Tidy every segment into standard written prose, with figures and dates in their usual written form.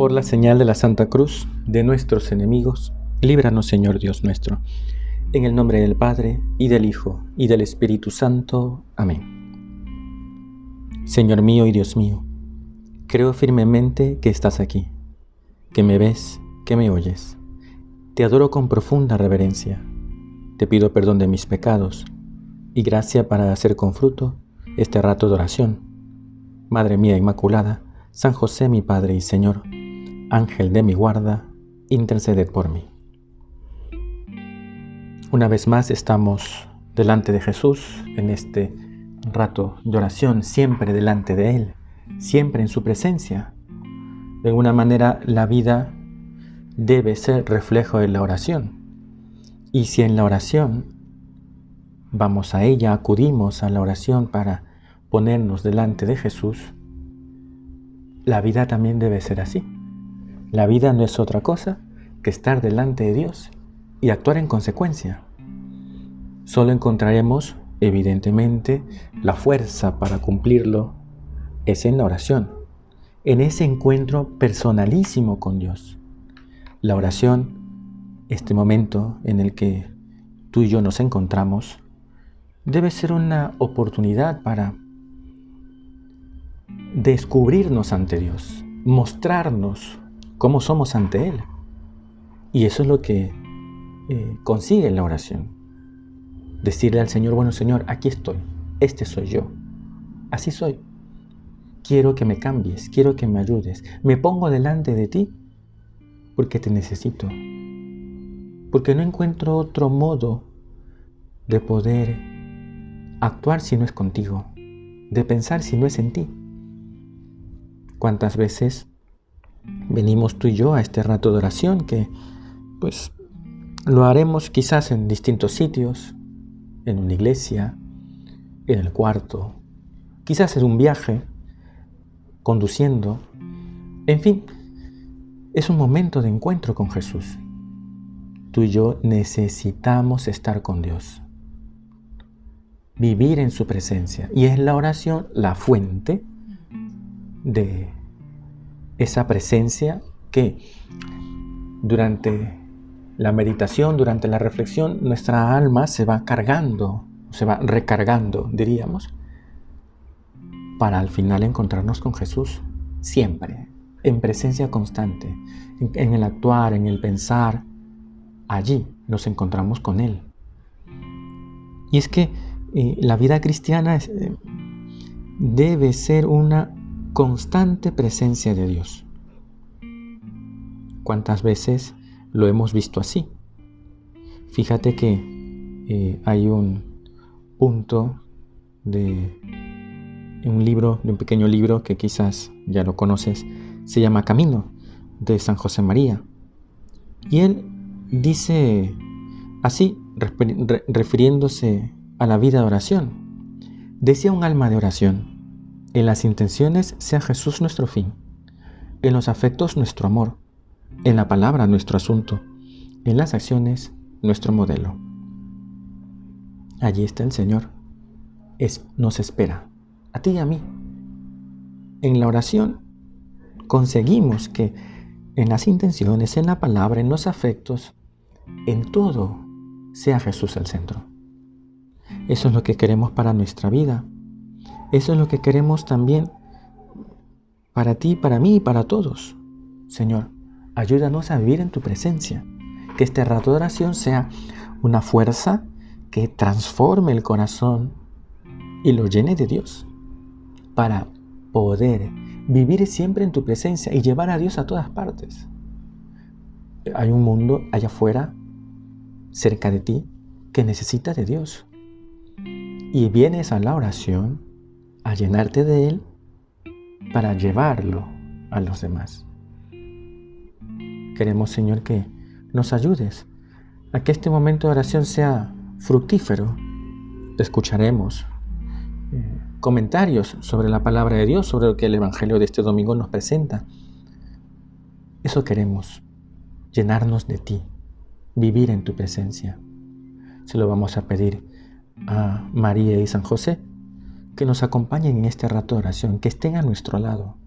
Por la señal de la Santa Cruz de nuestros enemigos, líbranos, Señor Dios nuestro. En el nombre del Padre, y del Hijo, y del Espíritu Santo. Amén. Señor mío y Dios mío, creo firmemente que estás aquí, que me ves, que me oyes. Te adoro con profunda reverencia. Te pido perdón de mis pecados y gracia para hacer con fruto este rato de oración. Madre mía Inmaculada, San José mi Padre y Señor, Ángel de mi guarda, interceded por mí. Una vez más estamos delante de Jesús en este rato de oración, siempre delante de Él, siempre en su presencia. De alguna manera la vida debe ser reflejo de la oración. Y si en la oración vamos a ella, acudimos a la oración para ponernos delante de Jesús, la vida también debe ser así. La vida no es otra cosa que estar delante de Dios y actuar en consecuencia. Solo encontraremos, evidentemente, la fuerza para cumplirlo es en la oración, en ese encuentro personalísimo con Dios. La oración, este momento en el que tú y yo nos encontramos, debe ser una oportunidad para descubrirnos ante Dios, mostrarnos cómo somos ante Él. Y eso es lo que consigue la oración. Decirle al Señor, bueno Señor, aquí estoy, este soy yo, así soy. Quiero que me cambies, quiero que me ayudes. Me pongo delante de ti porque te necesito. Porque no encuentro otro modo de poder actuar si no es contigo, de pensar si no es en ti. ¿Cuántas veces venimos tú y yo a este rato de oración que pues lo haremos quizás en distintos sitios, en una iglesia, en el cuarto, quizás en un viaje, conduciendo, en fin, es un momento de encuentro con Jesús. Tú y yo necesitamos estar con Dios, vivir en su presencia, y es la oración la fuente de esa presencia que durante la meditación, durante la reflexión, nuestra alma se va cargando, se va recargando, diríamos, para al final encontrarnos con Jesús, siempre, en presencia constante, en el actuar, en el pensar. Allí nos encontramos con Él. Y es que la vida cristiana debe ser una constante presencia de Dios. ¿Cuántas veces lo hemos visto así? Fíjate que hay un punto de un pequeño libro que quizás ya lo conoces, se llama Camino, de San José María. Y él dice así, refiriéndose a la vida de oración. Decía un alma de oración: en las intenciones sea Jesús nuestro fin, en los afectos nuestro amor, en la palabra nuestro asunto, en las acciones nuestro modelo. Allí está el Señor, nos espera, a ti y a mí. En la oración conseguimos que en las intenciones, en la palabra, en los afectos, en todo, sea Jesús el centro. Eso es lo que queremos para nuestra vida. Eso es lo que queremos también para ti, para mí y para todos. Señor, ayúdanos a vivir en tu presencia. Que este rato de oración sea una fuerza que transforme el corazón y lo llene de Dios, para poder vivir siempre en tu presencia y llevar a Dios a todas partes. Hay un mundo allá afuera, cerca de ti, que necesita de Dios. Y vienes a la oración a llenarte de Él para llevarlo a los demás. Queremos, Señor, que nos ayudes a que este momento de oración sea fructífero. Escucharemos comentarios sobre la palabra de Dios, sobre lo que el Evangelio de este domingo nos presenta. Eso queremos, llenarnos de ti, vivir en tu presencia. Se lo vamos a pedir a María y San José, que nos acompañen en este rato de oración, que estén a nuestro lado.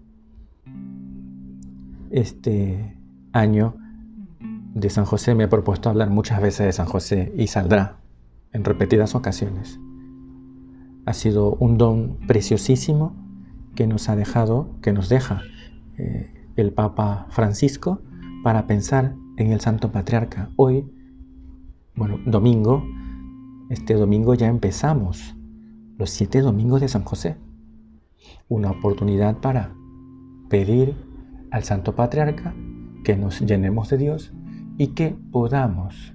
este año de San José me he propuesto hablar muchas veces de San José y saldrá en repetidas ocasiones. Ha sido un don preciosísimo que nos deja el Papa Francisco para pensar en el Santo Patriarca. Hoy, este domingo ya empezamos los 7 domingos de San José. Una oportunidad para pedir al Santo Patriarca que nos llenemos de Dios y que podamos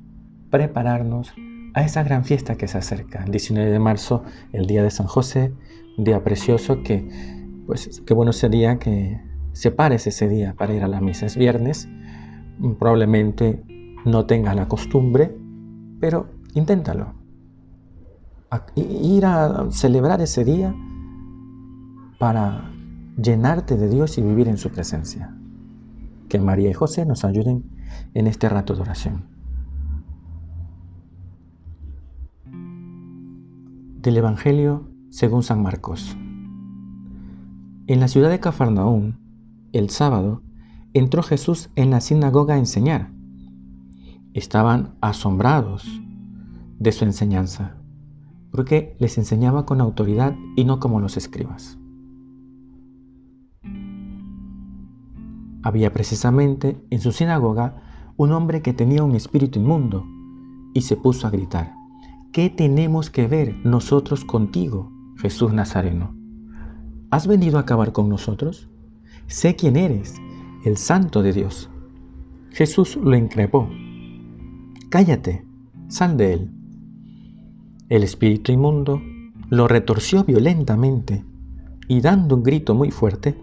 prepararnos a esa gran fiesta que se acerca. El 19 de marzo, el día de San José, un día precioso que, qué bueno sería que separes ese día para ir a la misa. Es viernes, probablemente no tengas la costumbre, pero inténtalo. Ir a celebrar ese día para llenarte de Dios y vivir en su presencia. Que María y José nos ayuden en este rato de oración. Del Evangelio según San Marcos. En la ciudad de Cafarnaúm, el sábado, entró Jesús en la sinagoga a enseñar. Estaban asombrados de su enseñanza, porque les enseñaba con autoridad y no como los escribas. Había precisamente en su sinagoga un hombre que tenía un espíritu inmundo y se puso a gritar: ¿qué tenemos que ver nosotros contigo, Jesús Nazareno? ¿Has venido a acabar con nosotros? Sé quién eres, el Santo de Dios. Jesús lo increpó: cállate, sal de él. El espíritu inmundo lo retorció violentamente y, dando un grito muy fuerte,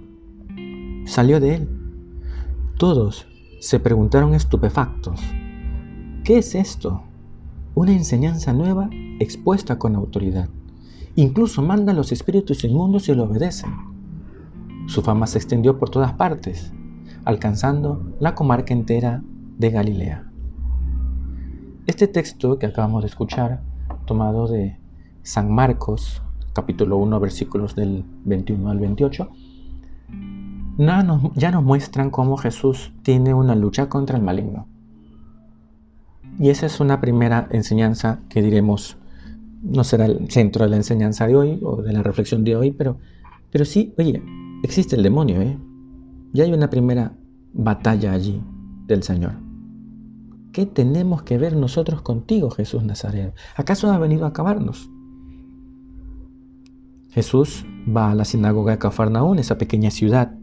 salió de él. Todos se preguntaron estupefactos: ¿qué es esto? Una enseñanza nueva expuesta con autoridad. Incluso manda a los espíritus inmundos y lo obedecen. Su fama se extendió por todas partes, alcanzando la comarca entera de Galilea. Este texto que acabamos de escuchar, tomado de San Marcos, capítulo 1, versículos del 21 al 28, ya nos muestran cómo Jesús tiene una lucha contra el maligno. Y esa es una primera enseñanza que diremos, no será el centro de la enseñanza de hoy o de la reflexión de hoy, pero sí, oye, existe el demonio, Ya hay una primera batalla allí del Señor. ¿Qué tenemos que ver nosotros contigo, Jesús Nazareno? ¿Acaso has venido a acabarnos? Jesús va a la sinagoga de Cafarnaúm, esa pequeña ciudad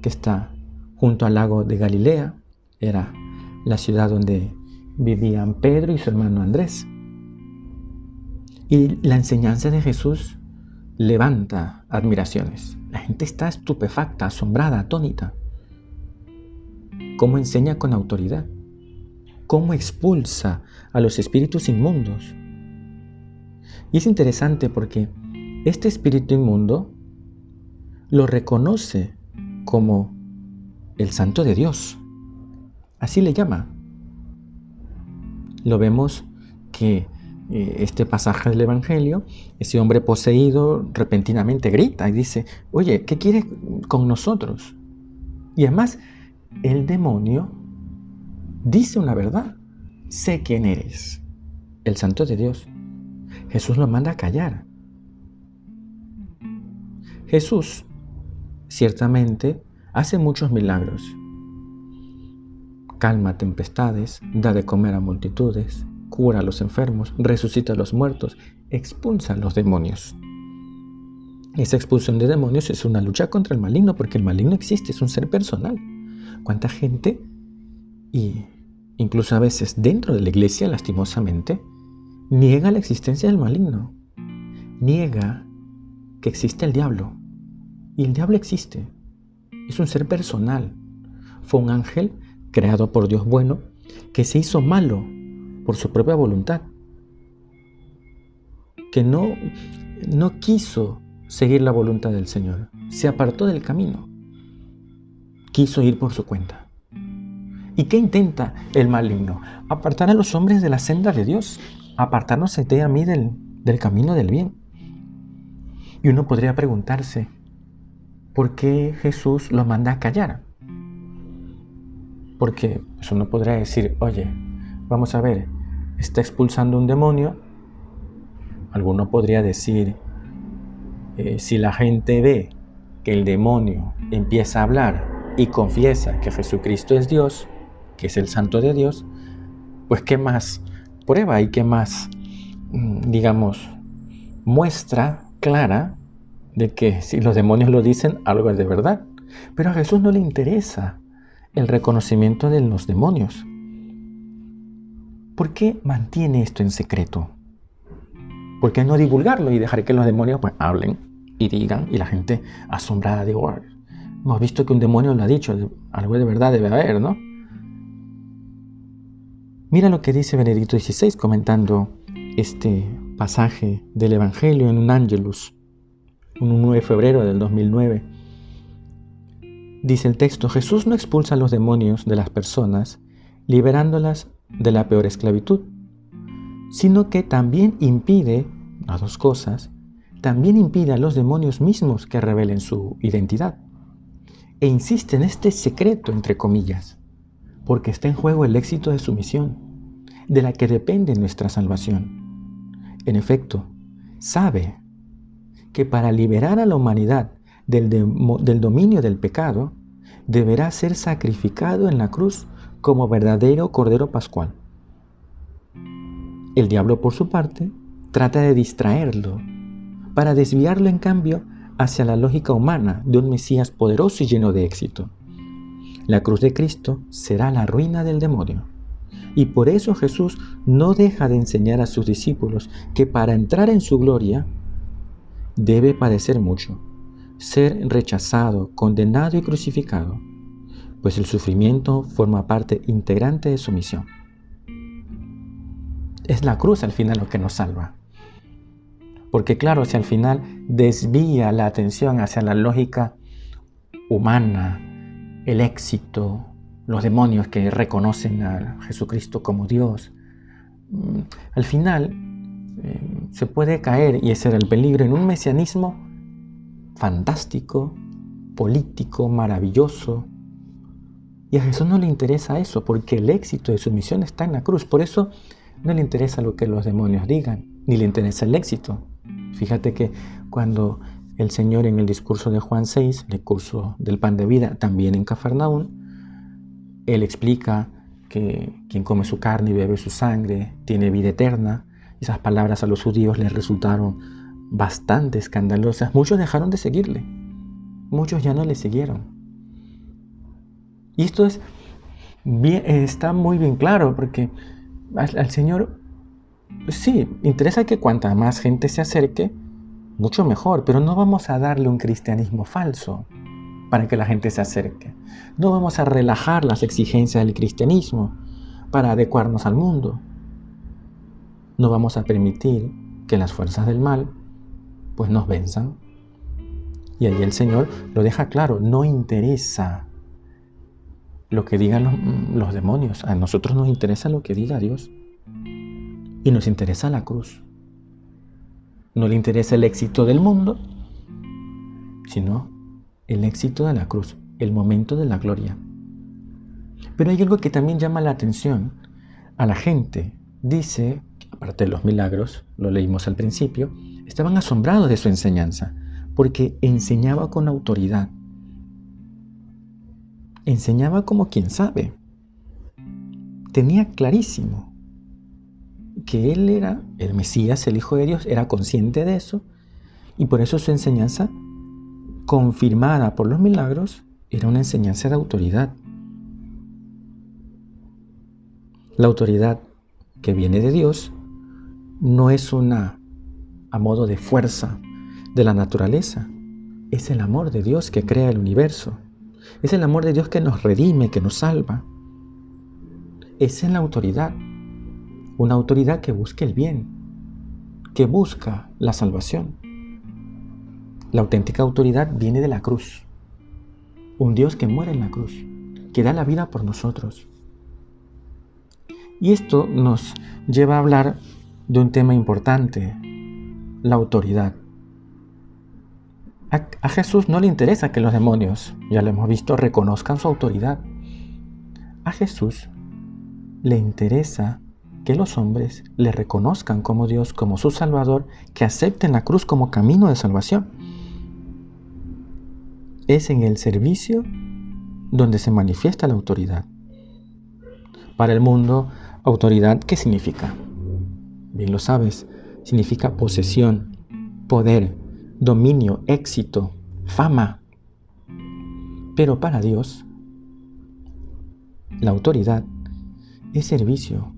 que está junto al lago de Galilea. Era la ciudad donde vivían Pedro y su hermano Andrés. Y la enseñanza de Jesús levanta admiraciones. La gente está estupefacta, asombrada, atónita. Cómo enseña con autoridad. Cómo expulsa a los espíritus inmundos. Y es interesante porque este espíritu inmundo lo reconoce como el Santo de Dios. Así le llama. Lo vemos que este pasaje del Evangelio, ese hombre poseído repentinamente grita y dice: oye, ¿qué quieres con nosotros? Y además, el demonio dice una verdad: sé quién eres, el Santo de Dios. Jesús lo manda a callar. Jesús, ciertamente, hace muchos milagros. Calma tempestades, da de comer a multitudes, cura a los enfermos, resucita a los muertos, expulsa a los demonios. Esa expulsión de demonios es una lucha contra el maligno, porque el maligno existe, es un ser personal. ¿Cuánta gente, y incluso a veces dentro de la iglesia, lastimosamente, niega la existencia del maligno? Niega que existe el diablo. Y el diablo existe. Es un ser personal. Fue un ángel creado por Dios bueno que se hizo malo por su propia voluntad. Que no quiso seguir la voluntad del Señor. Se apartó del camino. Quiso ir por su cuenta. ¿Y qué intenta el maligno? Apartar a los hombres de la senda de Dios. Apartarnos a ti y a mí del camino del bien. Y uno podría preguntarse: ¿por qué Jesús lo manda a callar? Porque pues, uno podría decir, oye, vamos a ver, está expulsando un demonio. Alguno podría decir, si la gente ve que el demonio empieza a hablar y confiesa que Jesucristo es Dios, que es el Santo de Dios, pues qué más prueba y qué más, digamos, muestra clara de que si los demonios lo dicen, algo es de verdad. Pero a Jesús no le interesa el reconocimiento de los demonios. ¿Por qué mantiene esto en secreto? ¿Por qué no divulgarlo y dejar que los demonios pues hablen y digan y la gente asombrada de, wow, hemos visto que un demonio lo ha dicho, algo de verdad debe haber, ¿no? Mira lo que dice Benedicto XVI comentando este pasaje del Evangelio en un Ángelus, un 1 de febrero del 2009. Dice el texto, Jesús no expulsa a los demonios de las personas, liberándolas de la peor esclavitud, sino que también impide, las dos cosas, también impide a los demonios mismos que revelen su identidad. E insiste en este secreto, entre comillas, porque está en juego el éxito de su misión, de la que depende nuestra salvación. En efecto, sabe que para liberar a la humanidad del dominio del pecado, deberá ser sacrificado en la cruz como verdadero Cordero Pascual. El diablo, por su parte, trata de distraerlo, para desviarlo en cambio hacia la lógica humana de un Mesías poderoso y lleno de éxito. La cruz de Cristo será la ruina del demonio. Y por eso Jesús no deja de enseñar a sus discípulos que para entrar en su gloria debe padecer mucho, ser rechazado, condenado y crucificado, pues el sufrimiento forma parte integrante de su misión. Es la cruz al final lo que nos salva. Porque claro, si al final desvía la atención hacia la lógica humana, el éxito, los demonios que reconocen a Jesucristo como Dios, al final se puede caer, y ese era el peligro, en un mesianismo fantástico, político, maravilloso. Y a Jesús no le interesa eso, porque el éxito de su misión está en la cruz. Por eso no le interesa lo que los demonios digan, ni le interesa el éxito. Fíjate que cuando el Señor en el discurso de Juan 6, el discurso del pan de vida, también en Cafarnaún, Él explica que quien come su carne y bebe su sangre tiene vida eterna. Esas palabras a los judíos les resultaron bastante escandalosas. Muchos dejaron de seguirle. Muchos ya no le siguieron. Y esto está muy bien claro, porque al Señor, pues sí, interesa que cuanta más gente se acerque, mucho mejor, pero no vamos a darle un cristianismo falso para que la gente se acerque. No vamos a relajar las exigencias del cristianismo para adecuarnos al mundo. No vamos a permitir que las fuerzas del mal pues nos venzan. Y ahí el Señor lo deja claro, no interesa lo que digan los demonios. A nosotros nos interesa lo que diga Dios. Y nos interesa la cruz. No le interesa el éxito del mundo, sino el éxito de la cruz, el momento de la gloria. Pero hay algo que también llama la atención a la gente. Dice, aparte de los milagros, lo leímos al principio, estaban asombrados de su enseñanza, porque enseñaba con autoridad. Enseñaba como quien sabe. Tenía clarísimo que Él era el Mesías, el Hijo de Dios, era consciente de eso, y por eso su enseñanza, confirmada por los milagros, era una enseñanza de autoridad. La autoridad que viene de Dios no es a modo de fuerza de la naturaleza, es el amor de Dios que crea el universo, es el amor de Dios que nos redime, que nos salva. Esa es la autoridad, una autoridad que busca el bien, que busca la salvación. La auténtica autoridad viene de la cruz, un Dios que muere en la cruz, que da la vida por nosotros. Y esto nos lleva a hablar de un tema importante, la autoridad. A Jesús no le interesa que los demonios, ya lo hemos visto, reconozcan su autoridad. A Jesús le interesa que los hombres le reconozcan como Dios, como su Salvador, que acepten la cruz como camino de salvación. Es en el servicio donde se manifiesta la autoridad. Para el mundo, autoridad, ¿qué significa? Bien lo sabes, significa posesión, poder, dominio, éxito, fama. Pero para Dios, la autoridad es servicio.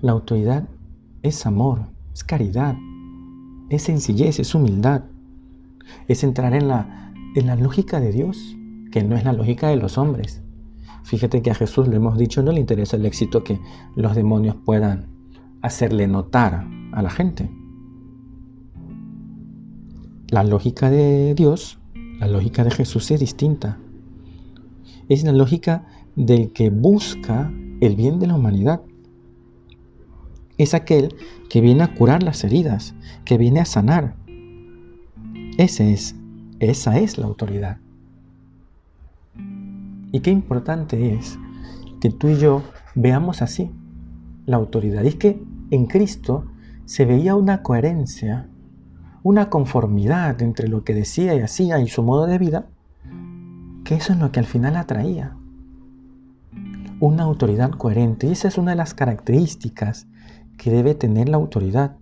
La autoridad es amor, es caridad, es sencillez, es humildad. Es entrar en la lógica de Dios, que no es la lógica de los hombres. Fíjate que a Jesús, le hemos dicho, no le interesa el éxito que los demonios puedan hacerle notar a la gente. La lógica de Dios, la lógica de Jesús es distinta. Es la lógica del que busca el bien de la humanidad. Es aquel que viene a curar las heridas, que viene a sanar. Esa es la autoridad. Y qué importante es que tú y yo veamos así la autoridad. Y es que en Cristo se veía una coherencia, una conformidad entre lo que decía y hacía y su modo de vida, que eso es lo que al final atraía. Una autoridad coherente. Y esa es una de las características que debe tener la autoridad.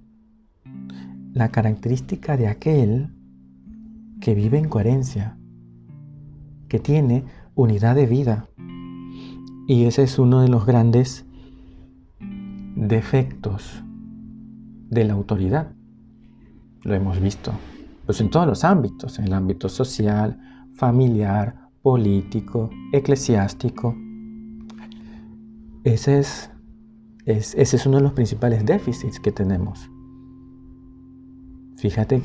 La característica de aquel que vive en coherencia, que tiene unidad de vida. Y ese es uno de los grandes defectos de la autoridad. Lo hemos visto pues en todos los ámbitos, en el ámbito social, familiar, político, eclesiástico. Ese es uno de los principales déficits que tenemos. Fíjate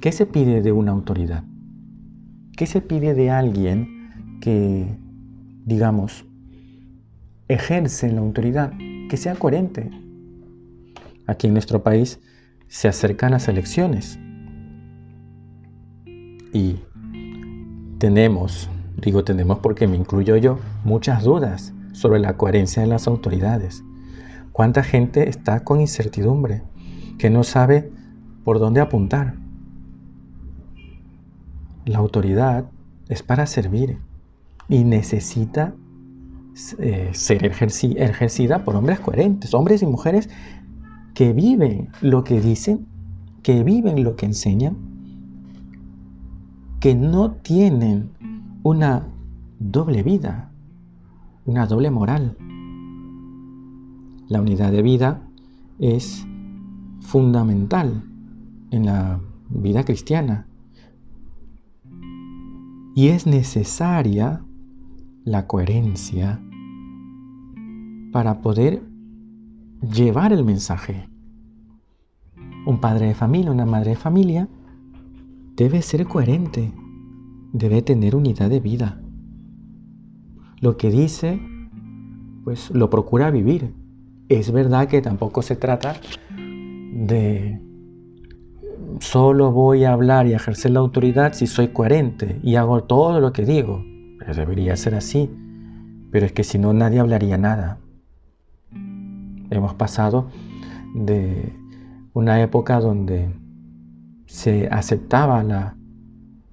¿qué se pide de una autoridad? ¿Qué se pide de alguien que, digamos, ejerce la autoridad? Que sea coherente. Aquí en nuestro país se acercan las elecciones y tenemos porque me incluyo yo, muchas dudas sobre la coherencia de las autoridades. ¿Cuánta gente está con incertidumbre, que no sabe por dónde apuntar? La autoridad es para servir y necesita ser ejercida por hombres coherentes, hombres y mujeres que viven lo que dicen, que viven lo que enseñan, que no tienen una doble vida, una doble moral. La unidad de vida es fundamental en la vida cristiana y es necesaria la coherencia para poder llevar el mensaje. Un padre de familia, una madre de familia debe ser coherente, debe tener unidad de vida. Lo que dice, pues lo procura vivir. Es verdad que tampoco se trata de solo voy a hablar y a ejercer la autoridad si soy coherente y hago todo lo que digo. Pero debería ser así. Pero es que si no, nadie hablaría nada. Hemos pasado de una época donde se aceptaba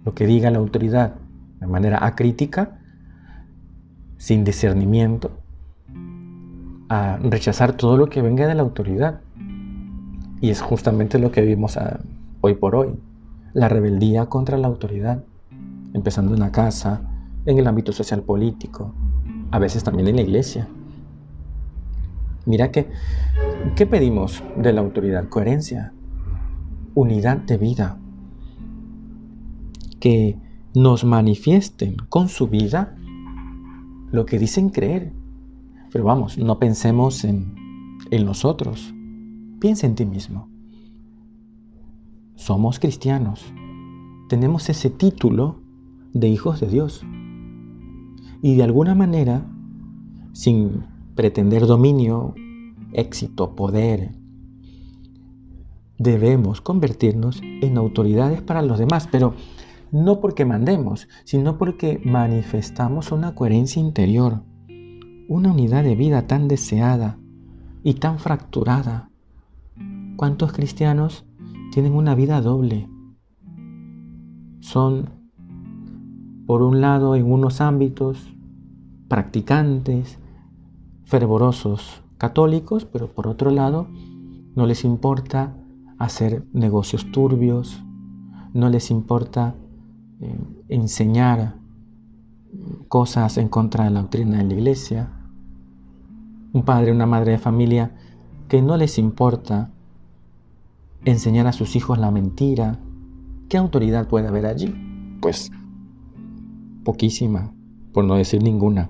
lo que diga la autoridad de manera acrítica, sin discernimiento, a rechazar todo lo que venga de la autoridad. Y es justamente lo que vivimos hoy por hoy, la rebeldía contra la autoridad, empezando en la casa, en el ámbito social político, a veces también en la iglesia. Mira ¿qué pedimos de la autoridad? Coherencia, unidad de vida, que nos manifiesten con su vida lo que dicen creer. Pero vamos, no pensemos en nosotros, piensa en ti mismo. Somos cristianos, tenemos ese título de hijos de Dios y de alguna manera, sin pretender dominio, éxito, poder, debemos convertirnos en autoridades para los demás, pero no porque mandemos, sino porque manifestamos una coherencia interior, una unidad de vida tan deseada y tan fracturada. ¿Cuántos cristianos tienen una vida doble? Son, por un lado, en unos ámbitos, practicantes, fervorosos, católicos, pero por otro lado, no les importa hacer negocios turbios, no les importa enseñar cosas en contra de la doctrina de la iglesia. Un padre, una madre de familia que no les importa enseñar a sus hijos la mentira. ¿Qué autoridad puede haber allí? Pues poquísima, por no decir ninguna.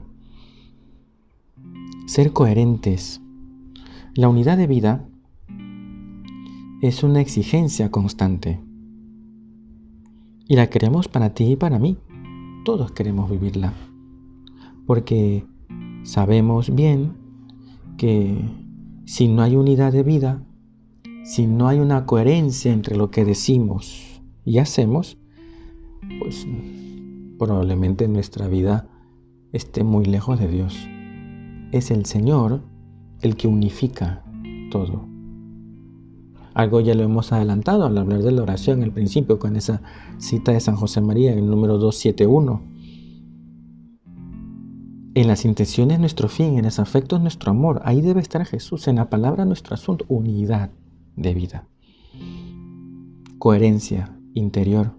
Ser coherentes. La unidad de vida es una exigencia constante. Y la queremos para ti y para mí. Todos queremos vivirla. Porque sabemos bien que si no hay unidad de vida, si no hay una coherencia entre lo que decimos y hacemos, pues probablemente nuestra vida esté muy lejos de Dios. Es el Señor el que unifica todo. Algo ya lo hemos adelantado al hablar de la oración al principio con esa cita de San José María en el número 271. En las intenciones nuestro fin, en los afectos nuestro amor. Ahí debe estar Jesús, en la palabra nuestro asunto. Unidad de vida. Coherencia interior.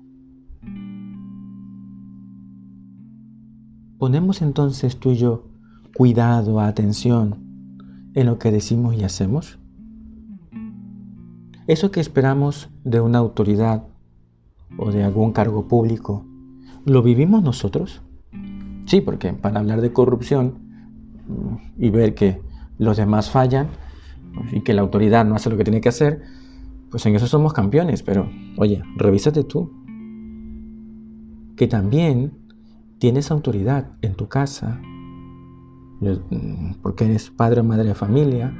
¿Ponemos entonces tú y yo cuidado, atención en lo que decimos y hacemos? Eso que esperamos de una autoridad o de algún cargo público, ¿lo vivimos nosotros? Sí, porque para hablar de corrupción y ver que los demás fallan y que la autoridad no hace lo que tiene que hacer, pues en eso somos campeones. Pero, oye, revísate tú, que también tienes autoridad en tu casa, porque eres padre o madre de familia,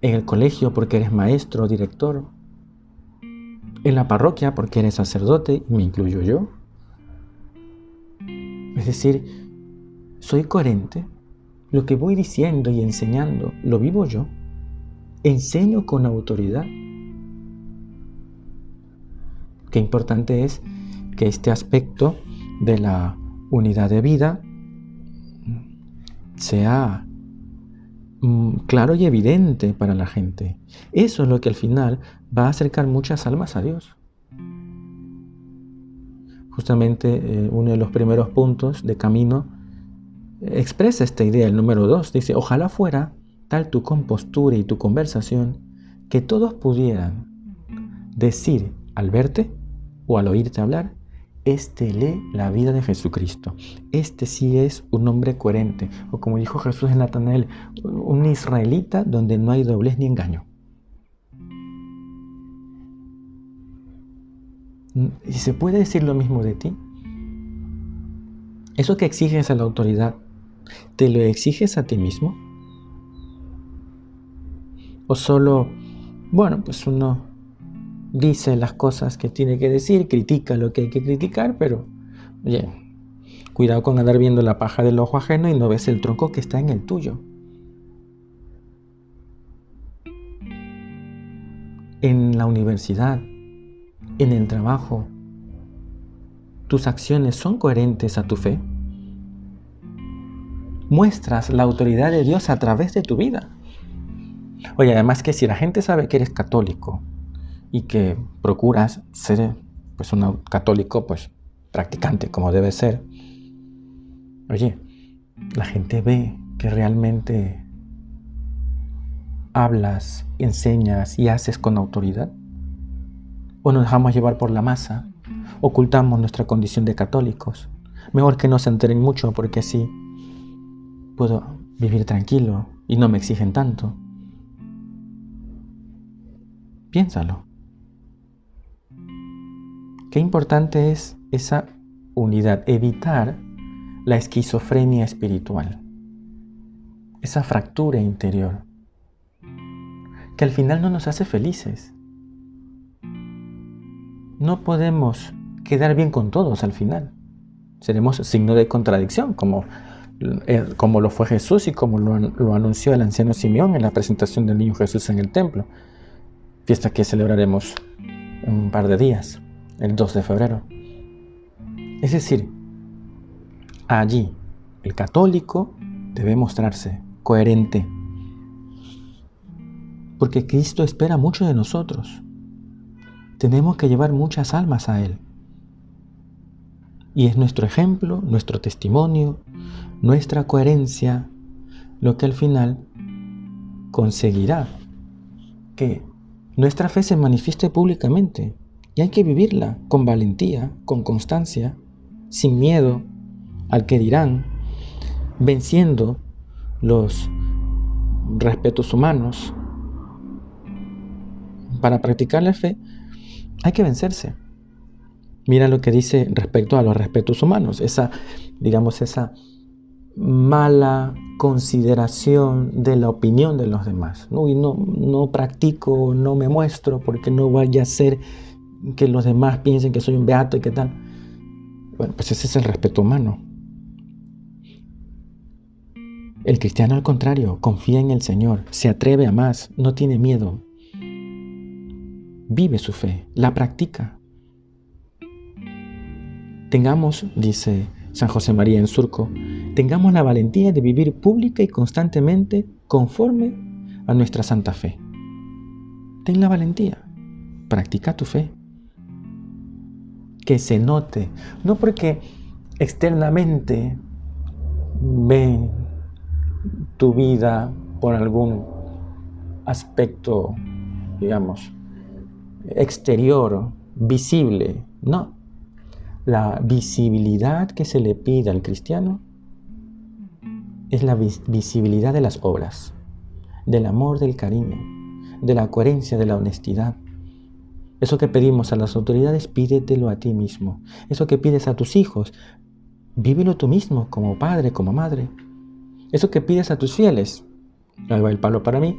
en el colegio porque eres maestro o director, en la parroquia porque eres sacerdote, y me incluyo yo. Es decir, soy coherente. Lo que voy diciendo y enseñando, ¿lo vivo yo? ¿Enseño con autoridad? Qué importante es que este aspecto de la unidad de vida sea claro y evidente para la gente. Eso es lo que al final va a acercar muchas almas a Dios. Justamente uno de los primeros puntos de camino expresa esta idea, el número 2, dice: ojalá fuera tal tu compostura y tu conversación que todos pudieran decir al verte o al oírte hablar: este lee la vida de Jesucristo. Este sí es un hombre coherente. O como dijo Jesús en Natanael, un israelita donde no hay doblez ni engaño. ¿Y se puede decir lo mismo de ti? Eso que exiges a la autoridad, ¿te lo exiges a ti mismo? ¿O solo, bueno, pues uno dice las cosas que tiene que decir, critica lo que hay que criticar, pero, oye, cuidado con andar viendo la paja del ojo ajeno y no ves el tronco que está en el tuyo? En la universidad, en el trabajo, ¿tus acciones son coherentes a tu fe? ¿Muestras la autoridad de Dios a través de tu vida? Oye, además que si la gente sabe que eres católico y que procuras ser pues un católico pues practicante como debe ser, oye, la gente ve que realmente hablas, enseñas y haces con autoridad. ¿O nos dejamos llevar por la masa? Ocultamos nuestra condición de católicos. Mejor que no se enteren mucho porque así puedo vivir tranquilo y no me exigen tanto. Piénsalo. Qué importante es esa unidad, evitar la esquizofrenia espiritual, esa fractura interior, que al final no nos hace felices. No podemos quedar bien con todos al final. Seremos signo de contradicción, como lo fue Jesús y como lo anunció el anciano Simeón en la presentación del niño Jesús en el templo, fiesta que celebraremos en un par de días, el 2 de febrero. Es decir, allí el católico debe mostrarse coherente, porque Cristo espera mucho de nosotros. Tenemos que llevar muchas almas a Él. Y es nuestro ejemplo, nuestro testimonio, nuestra coherencia, lo que al final conseguirá que nuestra fe se manifieste públicamente. Y hay que vivirla con valentía, con constancia, sin miedo al que dirán, venciendo los respetos humanos. Para practicar la fe hay que vencerse. Mira lo que dice respecto a los respetos humanos, esa mala consideración de la opinión de los demás. No practico, no me muestro porque no vaya a ser que los demás piensen que soy un beato y qué tal. Bueno, pues ese es el respeto humano. El cristiano, al contrario, confía en el Señor, se atreve a más, no tiene miedo. Vive su fe, la practica. Tengamos, dice San José María en Surco, tengamos la valentía de vivir pública y constantemente conforme a nuestra santa fe. Ten la valentía, practica tu fe. Que se note, no porque externamente ve tu vida por algún aspecto, exterior, visible, no. La visibilidad que se le pide al cristiano es la visibilidad de las obras, del amor, del cariño, de la coherencia, de la honestidad. Eso que pedimos a las autoridades, pídetelo a ti mismo. Eso que pides a tus hijos, vívelo tú mismo como padre, como madre. Eso que pides a tus fieles, ahí va el palo para mí,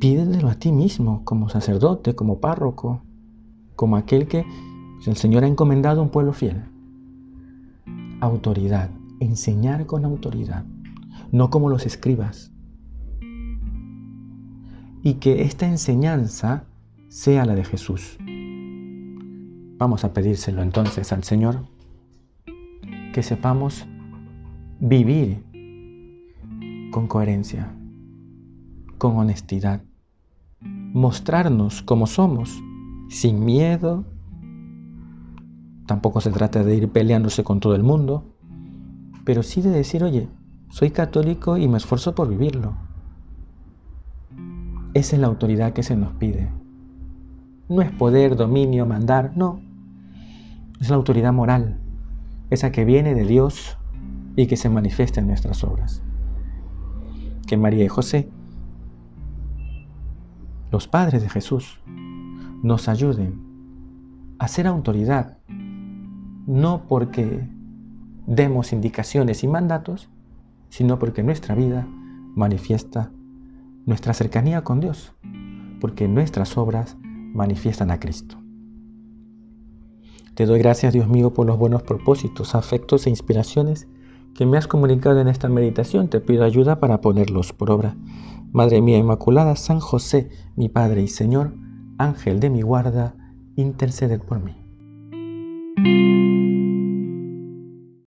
pídetelo a ti mismo como sacerdote, como párroco, como aquel que el Señor ha encomendado a un pueblo fiel. Autoridad, enseñar con autoridad, no como los escribas. Y que esta enseñanza sea la de Jesús. Vamos a pedírselo entonces al Señor, que sepamos vivir con coherencia, con honestidad, mostrarnos como somos, sin miedo. Tampoco se trata de ir peleándose con todo el mundo, pero sí de decir, oye, soy católico y me esfuerzo por vivirlo. Esa es la autoridad que se nos pide. No es poder, dominio, mandar, no. Es la autoridad moral, esa que viene de Dios y que se manifiesta en nuestras obras. Que María y José, los padres de Jesús, nos ayuden a ser autoridad, no porque demos indicaciones y mandatos, sino porque nuestra vida manifiesta nuestra cercanía con Dios, porque nuestras obras manifiestan a Cristo. Te doy gracias, Dios mío, por los buenos propósitos, afectos e inspiraciones que me has comunicado en esta meditación. Te pido ayuda para ponerlos por obra. Madre mía Inmaculada, San José, mi Padre y Señor, Ángel de mi guarda, interceded por mí.